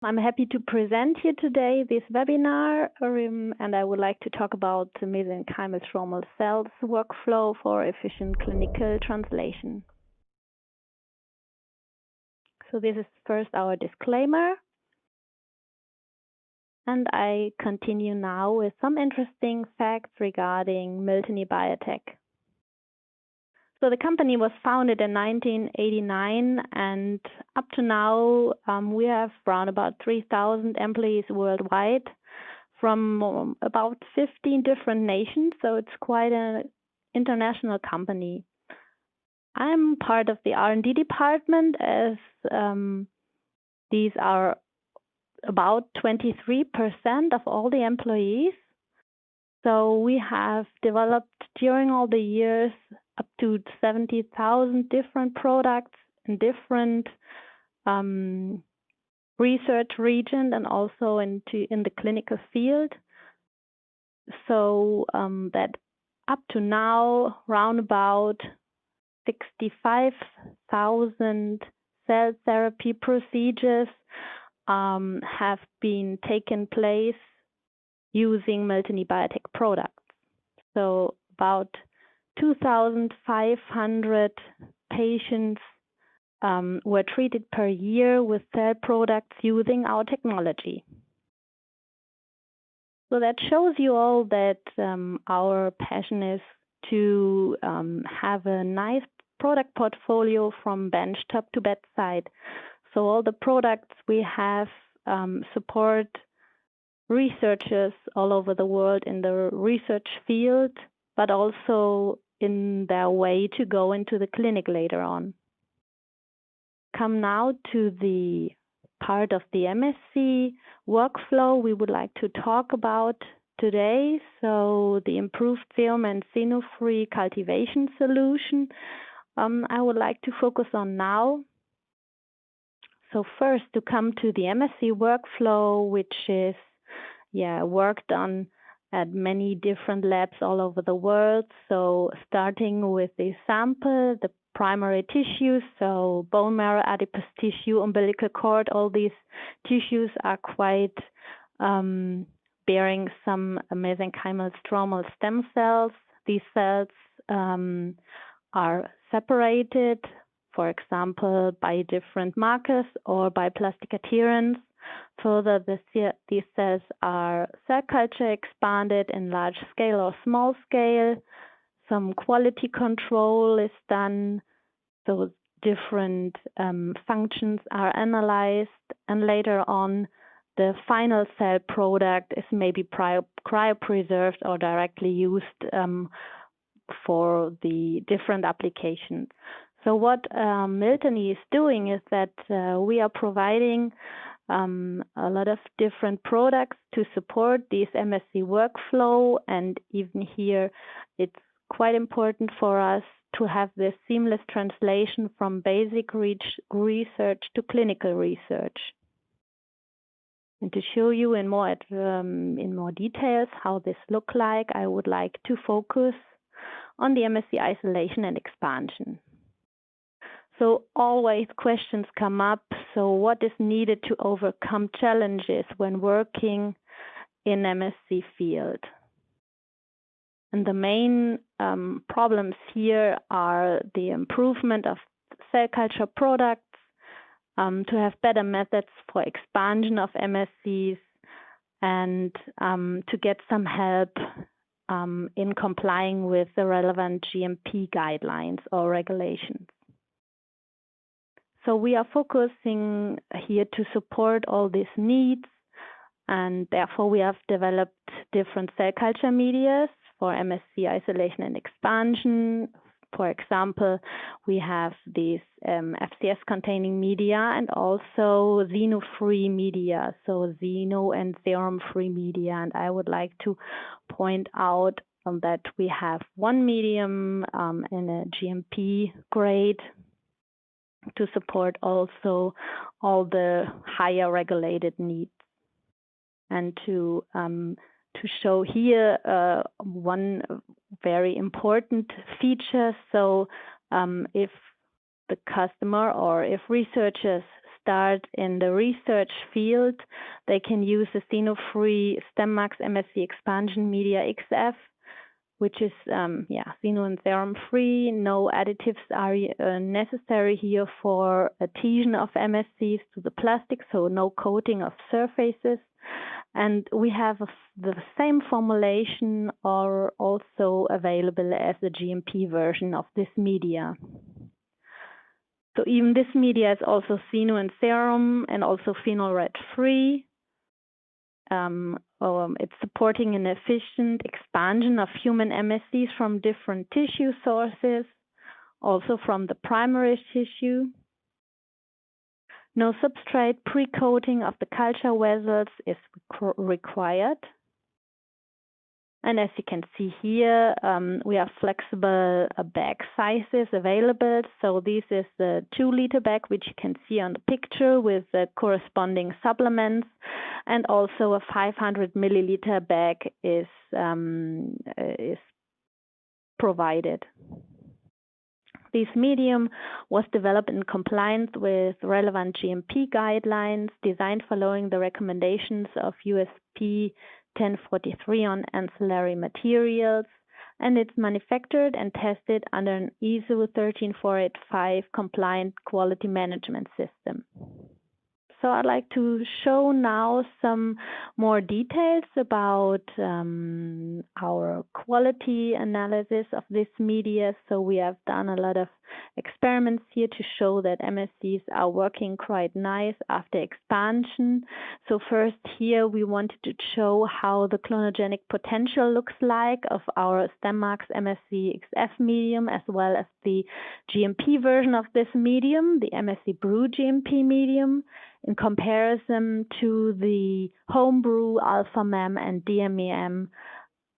I'm happy to present here today this webinar, and I would like to talk about the mesenchymal stromal cells workflow for efficient clinical translation. So this is first our disclaimer, and I continue now with some interesting facts regarding Miltenyi Biotec. So the company was founded in 1989, and up to now we have around about 3,000 employees worldwide from about 15 different nations, so it's quite an international company. I'm part of the R&D department, as these are about 23% of all the employees. So we have developed during all the years up to 70,000 different products in different research regions and also in the clinical field. So that up to now, round about 65,000 cell therapy procedures have been taken place using Miltenyi Biotec products. So about 2,500 patients were treated per year with cell products using our technology. So that shows you all that our passion is to have a nice product portfolio from benchtop to bedside. So all the products we have support researchers all over the world in the research field, but also in their way to go into the clinic later on. Come now to the part of the MSC workflow we would like to talk about today. So the improved serum and xeno-free cultivation solution I would like to focus on now. So first, to come to the MSC workflow, which is worked on at many different labs all over the world. So starting with the sample, the primary tissues, so bone marrow, adipose tissue, umbilical cord, all these tissues are quite bearing some mesenchymal stromal stem cells. These cells are separated, for example, by different markers or by plastic adherence. Further, these cells are cell culture expanded in large scale or small scale. Some quality control is done, so different functions are analyzed, and later on the final cell product is maybe cryopreserved or directly used for the different applications. So what Miltenyi is doing is that we are providing a lot of different products to support this MSC workflow, and even here it's quite important for us to have this seamless translation from basic research to clinical research. And to show you in more details how this looks like, I would like to focus on the MSC Isolation and Expansion. So always questions come up. So what is needed to overcome challenges when working in MSC field? And the main problems here are the improvement of cell culture products, to have better methods for expansion of MSCs, and to get some help in complying with the relevant GMP guidelines or regulations. So we are focusing here to support all these needs, and therefore we have developed different cell culture media for MSC Isolation and Expansion. For example, we have these FCS-containing media and also xeno-free media, so xeno and serum-free media. And I would like to point out that we have one medium in a GMP grade to support also all the higher regulated needs. And to show here one very important feature. So if the customer or if researchers start in the research field, they can use the xeno-free StemMACS MSC expansion media XF, which is xeno and serum free. No additives are necessary here for adhesion of MSCs to the plastic, so no coating of surfaces. And we have the same formulation are also available as the GMP version of this media. So even this media is also xeno and serum and also phenol red free. It's supporting an efficient expansion of human MSCs from different tissue sources, also from the primary tissue. No substrate pre-coating of the culture vessels is required. And as you can see here, we have flexible bag sizes available. So this is the 2-liter bag, which you can see on the picture with the corresponding supplements. And also a 500 milliliter bag is provided. This medium was developed in compliance with relevant GMP guidelines, designed following the recommendations of USP 1043 on ancillary materials, and it's manufactured and tested under an ISO 13485 compliant quality management system. So I'd like to show now some more details about our quality analysis of this media. So we have done a lot of experiments here to show that MSCs are working quite nice after expansion. So first here we wanted to show how the clonogenic potential looks like of our StemMACS MSC XF medium, as well as the GMP version of this medium, the MSC-Brew GMP medium, in comparison to the homebrew alpha-MEM and DMEM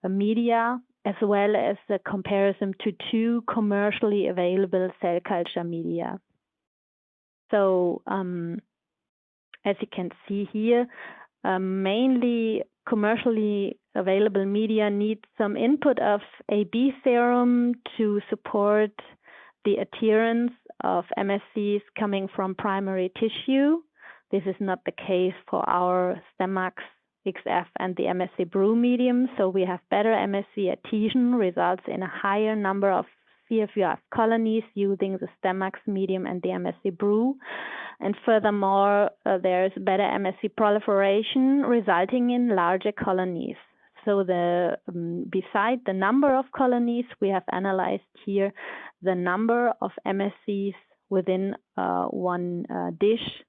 media, as well as a comparison to 2 commercially available cell culture media. So as you can see here, mainly commercially available media need some input of AB serum to support the adherence of MSCs coming from primary tissue. This is not the case for our StemMACS XF and the MSC-Brew medium, so we have better MSC adhesion, results in a higher number of CFUF colonies using the StemMACS medium and the MSC-Brew. And furthermore, there is better MSC proliferation, resulting in larger colonies. So beside the number of colonies, we have analyzed here the number of MSCs within one dish.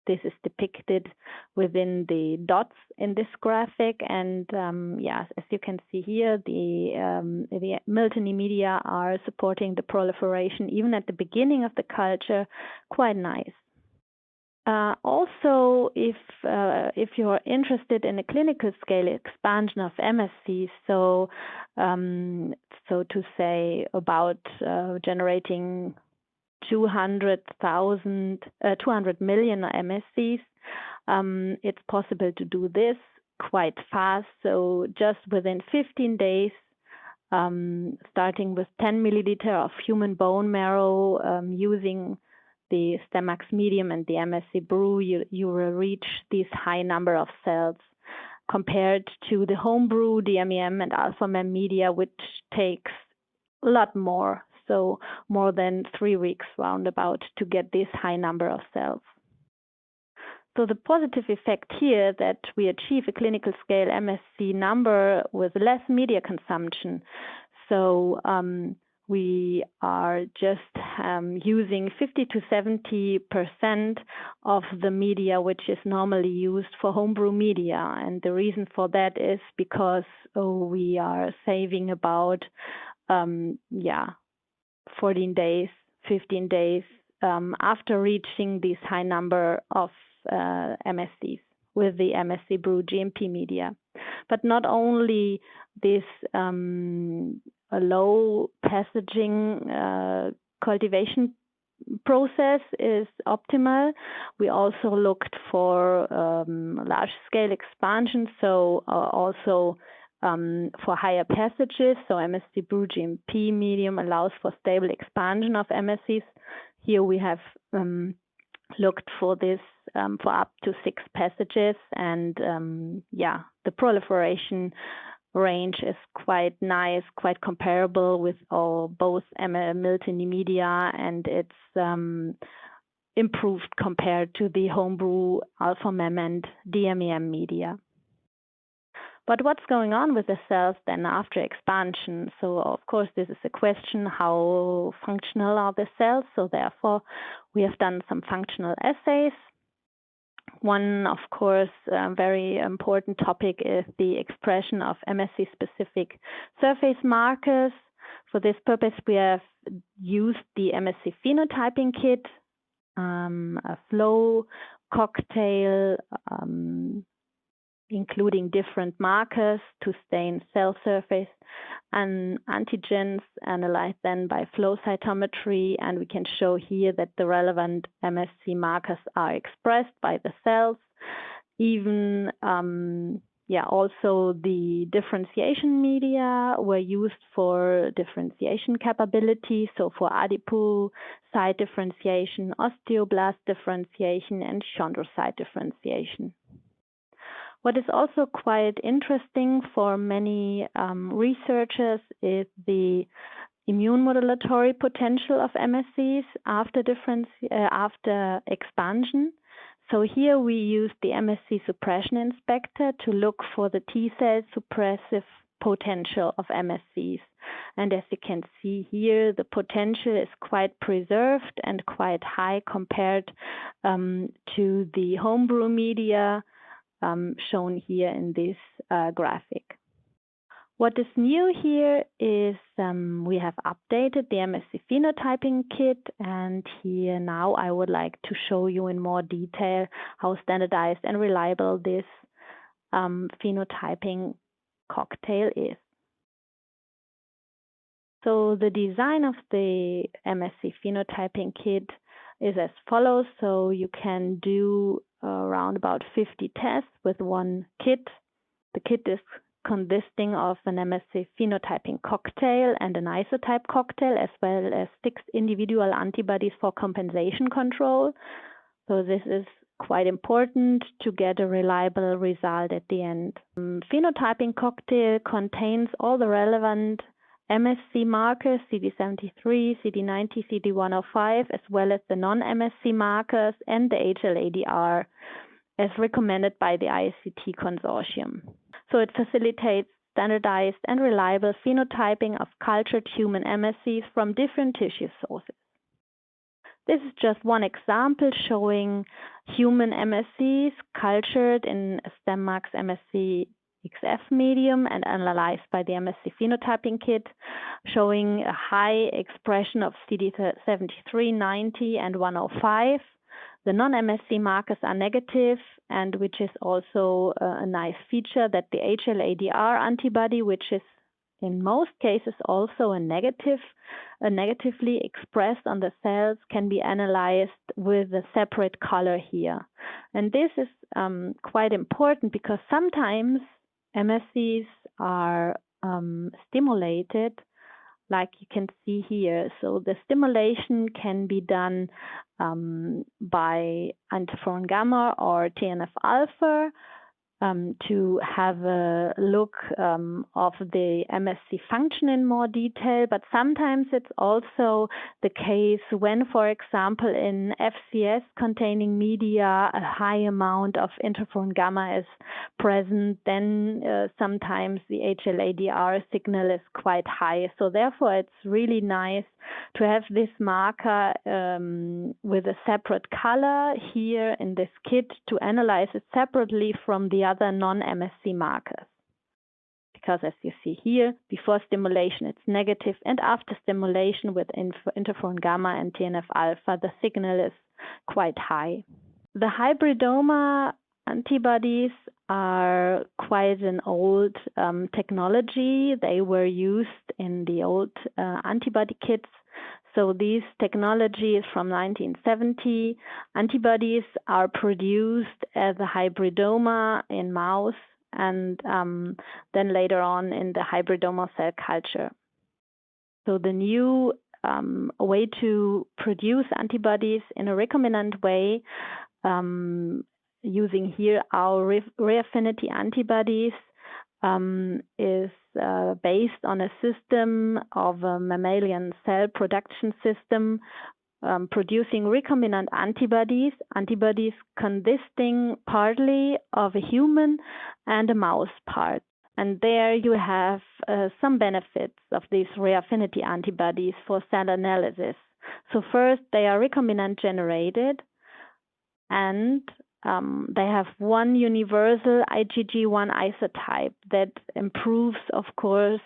This is depicted within the dots in this graphic, and as you can see here, the Miltenyi media are supporting the proliferation even at the beginning of the culture quite nice. Also, if you're interested in a clinical scale expansion of MSCs, so to say about generating 200 million MSCs, it's possible to do this quite fast. So just within 15 days, starting with 10 milliliter of human bone marrow, using the StemMACS medium and the MSC-Brew, you will reach this high number of cells compared to the homebrew DMEM and alpha-MEM media, which takes a lot more. So more than 3 weeks roundabout to get this high number of cells. So the positive effect here that we achieve a clinical scale MSC number with less media consumption. So we are just using 50 to 70% of the media which is normally used for homebrew media. And the reason for that is because we are saving about 14 days, 15 days after reaching this high number of MSCs with the MSC-Brew GMP media. But not only this low passaging cultivation process is optimal, we also looked for large scale expansion, so also for higher passages. So MSC-Brew GMP medium allows for stable expansion of MSCs. Here we have looked for this for up to 6 passages, and the proliferation range is quite nice, quite comparable with both Miltenyi media, and it's improved compared to the homebrew alpha-mem and DMEM media. But what's going on with the cells then after expansion? So of course this is a question, how functional are the cells? So therefore we have done some functional assays. One, of course, very important topic is the expression of MSC-specific surface markers. For this purpose we have used the MSC Phenotyping Kit, a flow cocktail including different markers to stain cell surface and antigens analyzed then by flow cytometry, and we can show here that the relevant MSC markers are expressed by the cells. Even also the differentiation media were used for differentiation capability, so for adipocyte differentiation, osteoblast differentiation, and chondrocyte differentiation. What is also quite interesting for many researchers is the immune modulatory potential of MSCs after expansion. So here we use the MSC suppression inspector to look for the T-cell suppressive potential of MSCs. And as you can see here, the potential is quite preserved and quite high compared to the homebrew media shown here in this graphic. What is new here is we have updated the MSC Phenotyping Kit, and here now I would like to show you in more detail how standardized and reliable this phenotyping cocktail is. So the design of the MSC Phenotyping Kit is as follows. So you can do around about 50 tests with one kit. The kit is consisting of an MSC phenotyping cocktail and an isotype cocktail, as well as 6 individual antibodies for compensation control. So this is quite important to get a reliable result at the end. Phenotyping cocktail contains all the relevant MSC markers, CD73, CD90, CD105, as well as the non-MSC markers and the HLA-DR, as recommended by the ICT consortium. So it facilitates standardized and reliable phenotyping of cultured human MSCs from different tissue sources. This is just one example showing human MSCs cultured in a StemMACS MSC XF medium and analyzed by the MSC Phenotyping Kit, showing a high expression of CD73, 90, and 105. The non-MSC markers are negative, and which is also a nice feature that the HLA-DR antibody, which is in most cases also negatively expressed on the cells, can be analyzed with a separate color here. And this is quite important because sometimes MSCs are stimulated, like you can see here. So the stimulation can be done by interferon gamma or TNF alpha to have a look of the MSC function in more detail, but sometimes it's also the case when, for example, in FCS containing media, a high amount of interferon gamma is present, then sometimes the HLA-DR signal is quite high. So therefore it's really nice to have this marker with a separate color here in this kit to analyze it separately from the other non-MSC markers. Because as you see here, before stimulation it's negative, and after stimulation with interferon gamma and TNF alpha, the signal is quite high. The Hybridoma antibodies are quite an old technology. They were used in the old antibody kits. So these technologies from 1970, antibodies are produced as a hybridoma in mouse and then later on in the hybridoma cell culture. So the new a way to produce antibodies in a recombinant way, using here our REAfinity antibodies, is based on a system of a mammalian cell production system, producing recombinant antibodies consisting partly of a human and a mouse part. And there you have some benefits of these REAfinity antibodies for cell analysis. So first, they are recombinant generated, and they have one universal IgG1 isotype that improves, of course,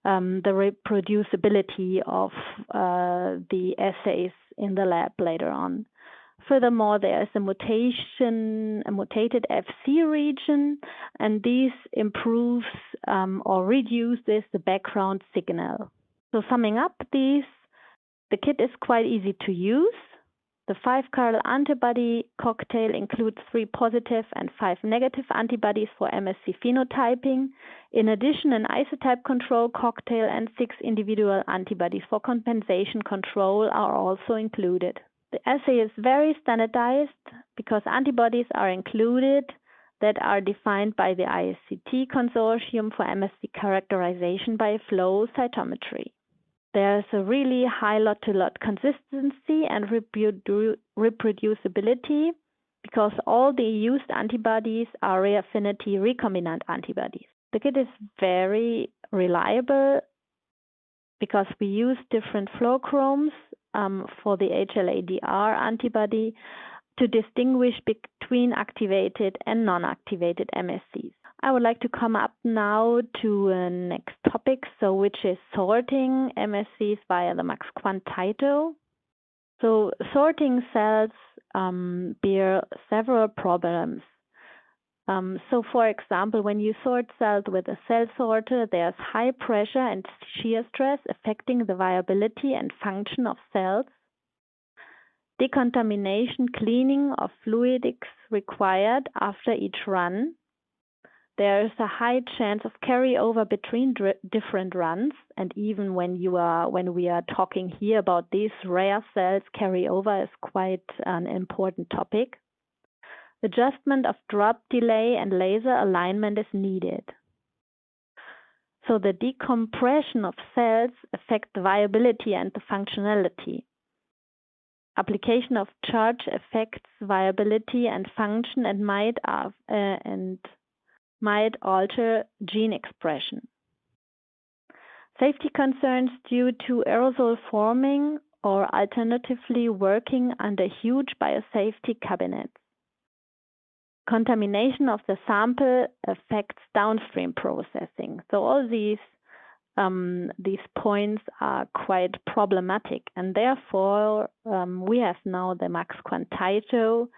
the reproducibility of the assays in the lab later on. Furthermore, there is a mutated Fc region, and this improves or reduces the background signal. So summing up these, the kit is quite easy to use. The 5-chiral antibody cocktail includes 3 positive and 5 negative antibodies for MSC phenotyping. In addition, an isotype control cocktail and 6 individual antibodies for compensation control are also included. The assay is very standardized because antibodies are included that are defined by the ISCT consortium for MSC characterization by flow cytometry. There's a really high lot-to-lot consistency and reproducibility because all the used antibodies are REAfinity recombinant antibodies. The kit is very reliable because we use different flow chromes for the HLA-DR antibody to distinguish between activated and non-activated MSCs. I would like to come up now to a next topic, which is sorting MSCs via the MACSQuant Tyto. So sorting cells bear several problems. So for example, when you sort cells with a cell sorter, there's high pressure and shear stress affecting the viability and function of cells. Decontamination cleaning of fluidics required after each run. There is a high chance of carryover between different runs, and even when we are talking here about these rare cells, carryover is quite an important topic. Adjustment of drop delay and laser alignment is needed. So the decompression of cells affects the viability and the functionality. Application of charge affects viability and function and might alter gene expression. Safety concerns due to aerosol forming or alternatively working under huge biosafety cabinets. Contamination of the sample affects downstream processing. So all these points are quite problematic, and therefore we have now the MACSQuant Tyto.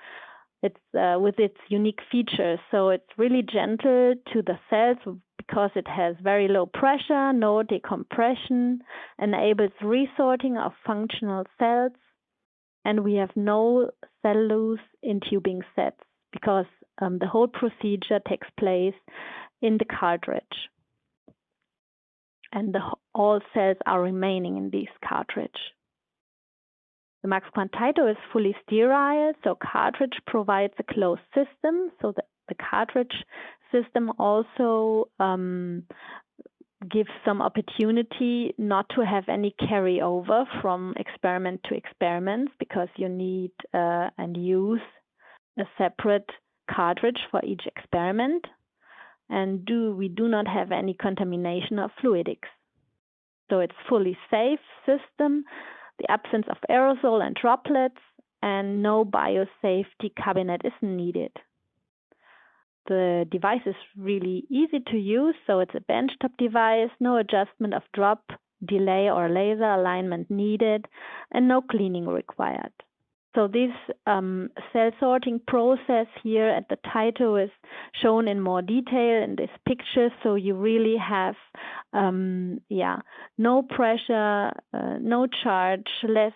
It's with its unique features. So it's really gentle to the cells because it has very low pressure, no decompression, enables resorting of functional cells, and we have no cell loss in tubing sets because the whole procedure takes place in the cartridge. And all cells are remaining in this cartridge. The MACSQuant Tyto is fully sterile, so cartridge provides a closed system. So the cartridge system also gives some opportunity not to have any carryover from experiment to experiment because you need and use a separate cartridge for each experiment. And we do not have any contamination of fluidics. So it's fully safe system, the absence of aerosol and droplets, and no biosafety cabinet is needed. The device is really easy to use, so it's a benchtop device, no adjustment of drop, delay, or laser alignment needed, and no cleaning required. So this cell sorting process here at the Tyto is shown in more detail in this picture. So you really have, no pressure, no charge, less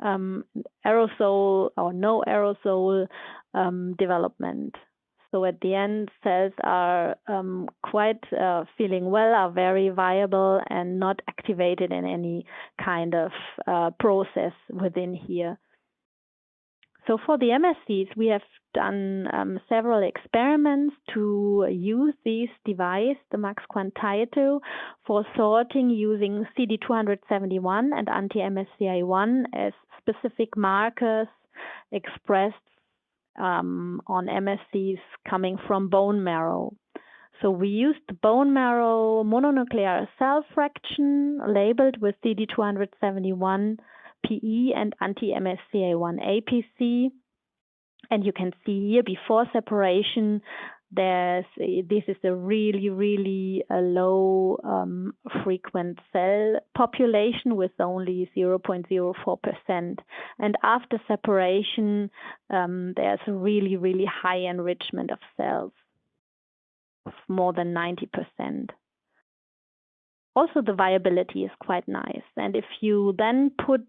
aerosol or no aerosol development. So at the end, cells are quite feeling well, are very viable and not activated in any kind of process within here. So for the MSCs, we have done several experiments to use this device, the MACSQuant Tyto, for sorting using CD271 and anti-MSCA-1 as specific markers expressed on MSCs coming from bone marrow. So we used bone marrow mononuclear cell fraction labeled with CD271 PE and anti-MSCA-1 APC. And you can see here before separation, this is a really low frequent cell population with only 0.04%. And after separation, there's a really high enrichment of cells of more than 90%. Also, the viability is quite nice. And if you then put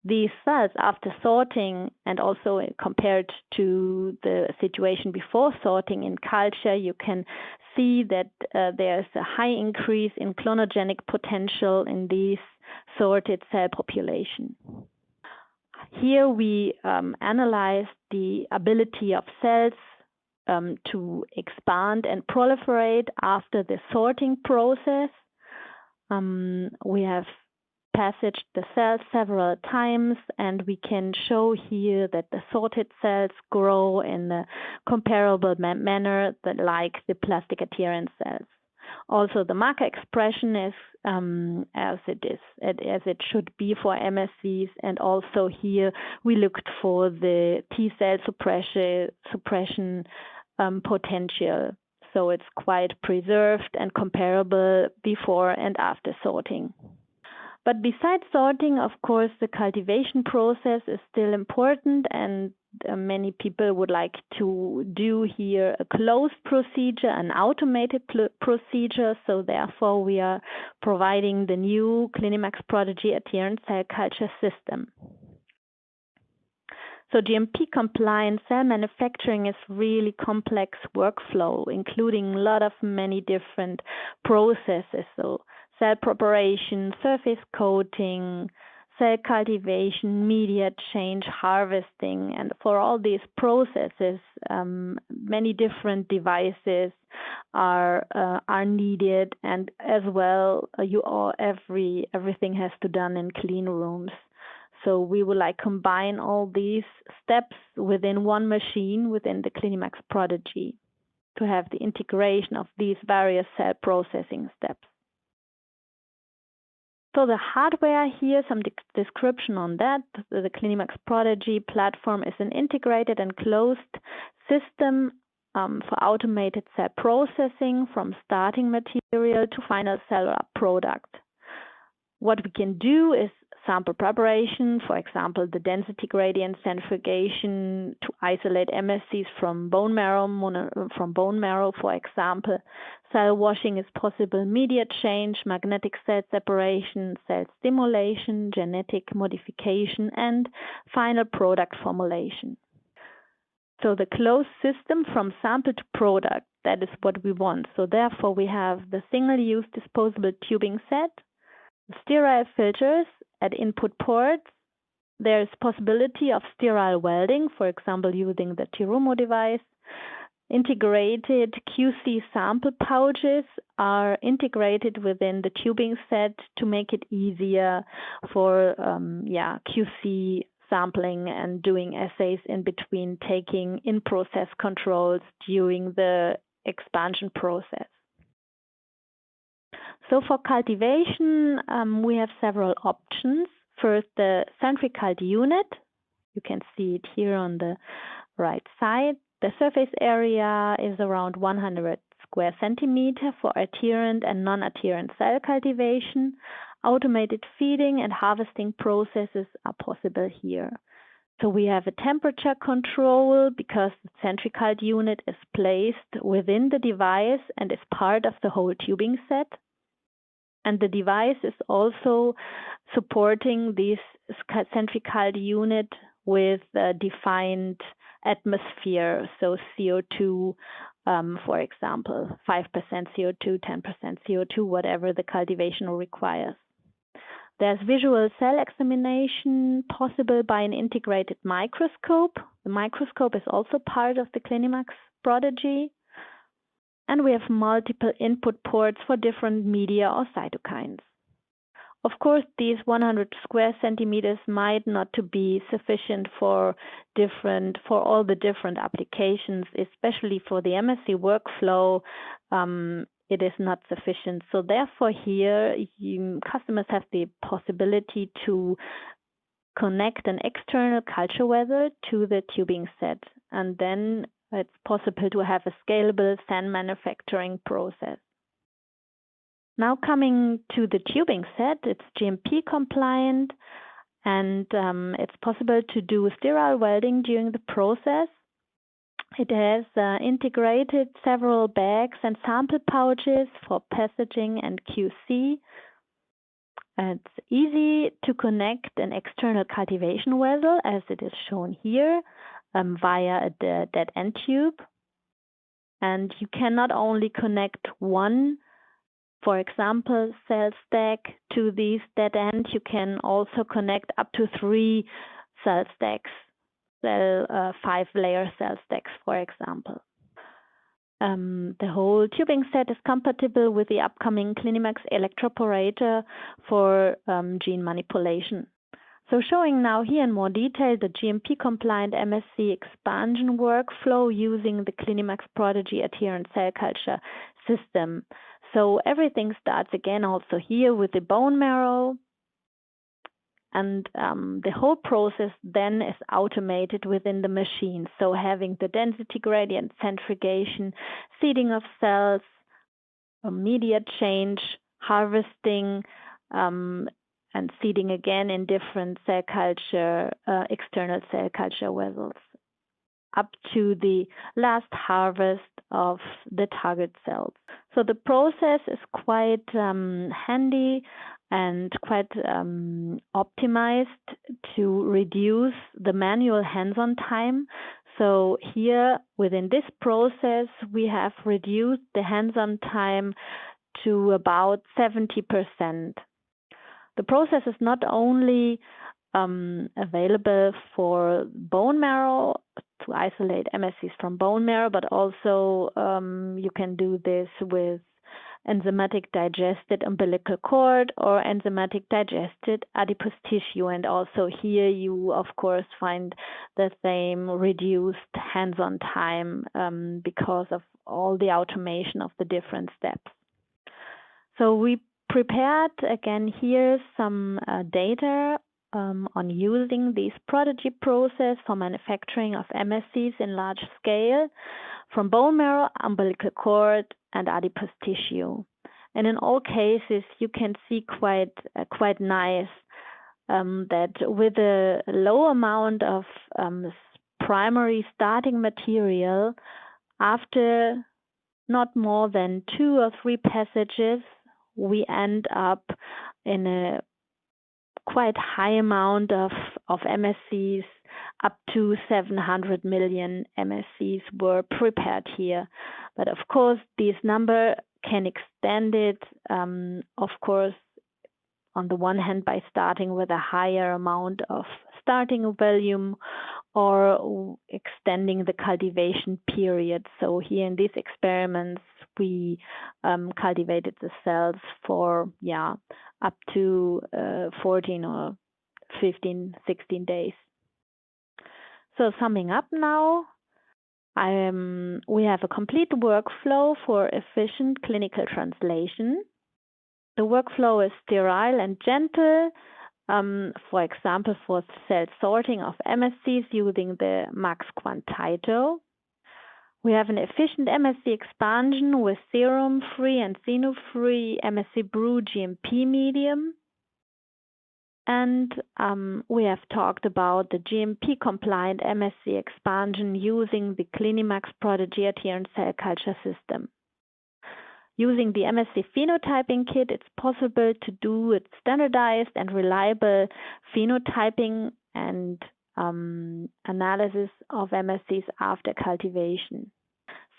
these cells after sorting and also compared to the situation before sorting in culture, you can see that there's a high increase in clonogenic potential in these sorted cell population. Here we analyzed the ability of cells to expand and proliferate after the sorting process. We have passaged the cells several times, and we can show here that the sorted cells grow in a comparable manner like the plastic adherent cells. Also, the marker expression is as it should be for MSCs, and also here we looked for the T cell suppression potential. So it's quite preserved and comparable before and after sorting. But besides sorting, of course, the cultivation process is still important, and many people would like to do here a closed procedure, an automated procedure. So therefore, we are providing the new CliniMACS Prodigy Adherent Cell Culture System. So GMP-compliant cell manufacturing is really complex workflow, including a lot of many different processes. So cell preparation, surface coating, cell cultivation, media change, harvesting, and for all these processes, many different devices are needed, and as well, everything has to be done in clean rooms. So we would like combine all these steps within one machine within the CliniMACS Prodigy to have the integration of these various cell processing steps. So the hardware here, some description on that. The CliniMACS Prodigy platform is an integrated and closed system for automated cell processing from starting material to final cellular product. What we can do is sample preparation, for example, the density gradient centrifugation to isolate MSCs from bone marrow, for example. Cell washing is possible, media change, magnetic cell separation, cell stimulation, genetic modification, and final product formulation. So the closed system from sample to product, that is what we want. So therefore, we have the single-use disposable tubing set, sterile filters at input ports. There is possibility of sterile welding, for example, using the Hybridoma device. Integrated QC sample pouches are integrated within the tubing set to make it easier for QC sampling and doing assays in between, taking in-process controls during the expansion process. So for cultivation, we have several options. First, the CentriCult Unit. You can see it here on the right side. The surface area is around 100 square centimeter for adherent and non-adherent cell cultivation. Automated feeding and harvesting processes are possible here. So we have a temperature control because the CentriCult Unit is placed within the device and is part of the whole tubing set. And the device is also supporting this CentriCult Unit with a defined atmosphere, so CO2, for example, 5% CO2, 10% CO2, whatever the cultivation requires. There's visual cell examination possible by an integrated microscope. The microscope is also part of the CliniMACS Prodigy. And we have multiple input ports for different media or cytokines. Of course, these 100 square centimeters might not to be sufficient for all the different applications, especially for the MSC workflow. It is not sufficient. So therefore here, customers have the possibility to connect an external culture vessel to the tubing set, and then it's possible to have a scalable SAN manufacturing process. Now coming to the tubing set, it's GMP compliant, and it's possible to do sterile welding during the process. It has integrated several bags and sample pouches for passaging and QC. It's easy to connect an external cultivation vessel, as it is shown here, via a dead end tube. And you can not only connect one, for example, cell stack to these dead end, you can also connect up to 3 cell stacks, 5-layer cell stacks, for example. The whole tubing set is compatible with the upcoming CliniMACS electroporator for gene manipulation. So showing now here in more detail the GMP-compliant MSC expansion workflow using the CliniMACS Prodigy Adherent Cell Culture System. So everything starts again also here with the bone marrow, and the whole process then is automated within the machine. So having the density gradient, centrifugation, seeding of cells, media change, harvesting, and seeding again in different cell culture, external cell culture vessels, up to the last harvest of the target cells. So the process is quite handy and quite optimized to reduce the manual hands-on time. So here within this process, we have reduced the hands-on time to about 70%. The process is not only available for bone marrow, to isolate MSCs from bone marrow, but also you can do this with enzymatic digested umbilical cord or enzymatic digested adipose tissue. And also here you, of course, find the same reduced hands-on time because of all the automation of the different steps. So we prepared again here some data on using this Prodigy process for manufacturing of MSCs in large scale from bone marrow, umbilical cord, and adipose tissue. And in all cases, you can see quite nice that with a low amount of primary starting material, after not more than 2 or 3 passages, we end up in a quite high amount of MSCs. Up to 700 million MSCs were prepared here. But of course, this number can extend it, of course, on the one hand by starting with a higher amount of starting volume or extending the cultivation period. So here in these experiments, we cultivated the cells for up to 14 or 15, 16 days. So summing up now, we have a complete workflow for efficient clinical translation. The workflow is sterile and gentle, for example, for cell sorting of MSCs using the MACSQuant Tyto. We have an efficient MSC expansion with serum-free and xeno-free MSC-Brew GMP Medium. And we have talked about the GMP-compliant MSC expansion using the CliniMACS Prodigy Adherent Cell Culture System. Using the MSC Phenotyping Kit, it's possible to do it standardized and reliable phenotyping and analysis of MSCs after cultivation.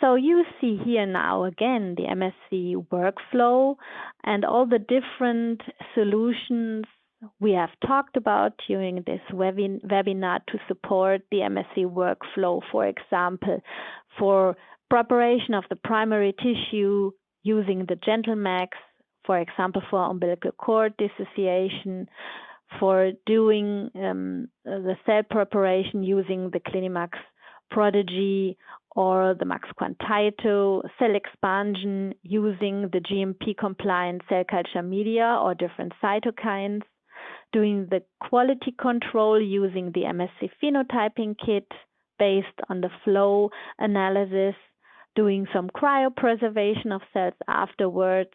So you see here now again the MSC workflow and all the different solutions we have talked about during this webinar to support the MSC workflow, for example, for preparation of the primary tissue using the GentleMACS, for example, for umbilical cord dissociation, for doing the cell preparation using the CliniMACS Prodigy or the MACSQuant Tyto, cell expansion using the GMP-compliant cell culture media or different cytokines, doing the quality control using the MSC Phenotyping Kit based on the flow analysis, doing some cryopreservation of cells afterwards,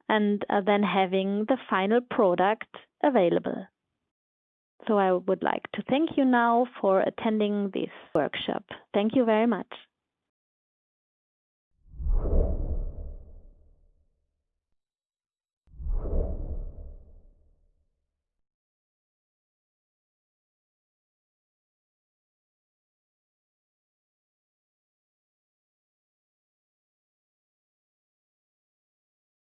and then having the final product available. So I would like to thank you now for attending this workshop. Thank you very much.